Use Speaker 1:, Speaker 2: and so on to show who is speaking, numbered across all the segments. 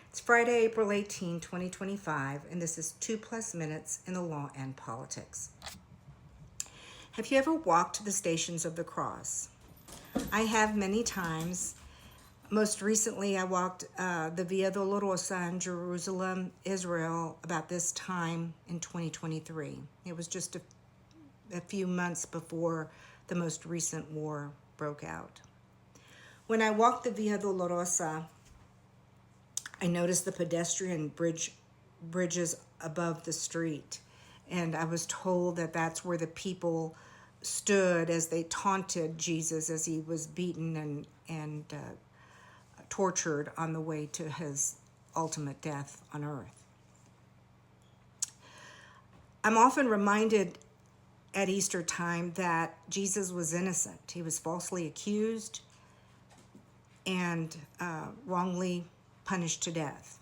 Speaker 1: It's Friday, April 18, 2025, and this is 2+ Minutes in the Law and Politics. Have you ever walked the Stations of the Cross? I have many times. Most recently, I walked the Via Dolorosa in Jerusalem, Israel, about this time in 2023. It was just a few months before the most recent war broke out. When I walked the Via Dolorosa, I noticed the pedestrian bridges above the street, and I was told that that's where the people stood as they taunted Jesus as he was beaten and tortured on the way to his ultimate death on earth. I'm often reminded at Easter time that Jesus was innocent. He was falsely accused and wrongly punished to death.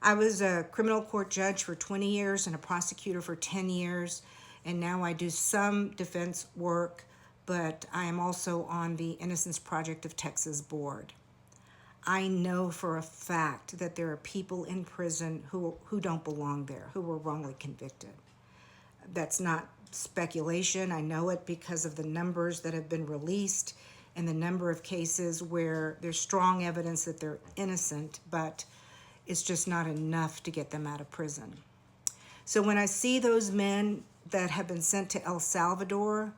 Speaker 1: I was a criminal court judge for 20 years and a prosecutor for 10 years, and now I do some defense work, but I am also on the Innocence Project of Texas board. I know for a fact that there are people in prison who don't belong there, who were wrongly convicted. That's not speculation. I know it because of the numbers that have been released and the number of cases where there's strong evidence that they're innocent, but it's just not enough to get them out of prison. So when I see those men that have been sent to El Salvador,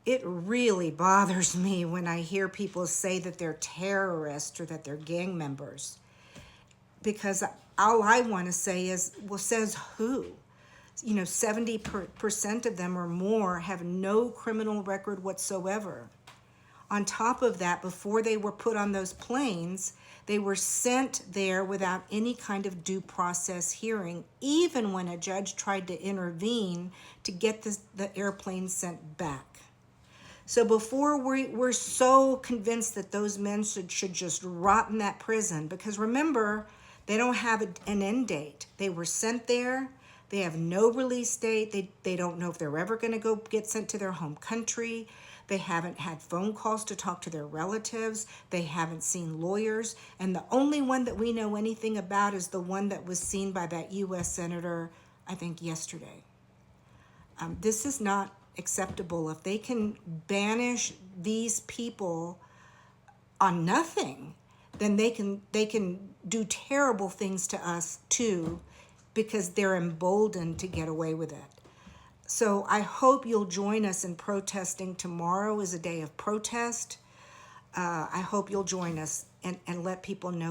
Speaker 1: it really bothers me when I hear people say that they're terrorists or that they're gang members. Because all I want to say is, well, says who? 70% of them or more have no criminal record whatsoever. On top of that, before they were put on those planes, they were sent there without any kind of due process hearing, even when a judge tried to intervene to get the airplane sent back. So before we're so convinced that those men should just rot in that prison, because remember, they don't have an end date. They were sent there. They have no release date. They don't know if they're ever going to go get sent to their home country. They haven't had phone calls to talk to their relatives. They haven't seen lawyers. And the only one that we know anything about is the one that was seen by that U.S. Senator, I think, yesterday. This is not acceptable. If they can banish these people on nothing, then they can do terrible things to us too, because they're emboldened to get away with it. So I hope you'll join us in protesting. Tomorrow is a day of protest. I hope you'll join us and let people know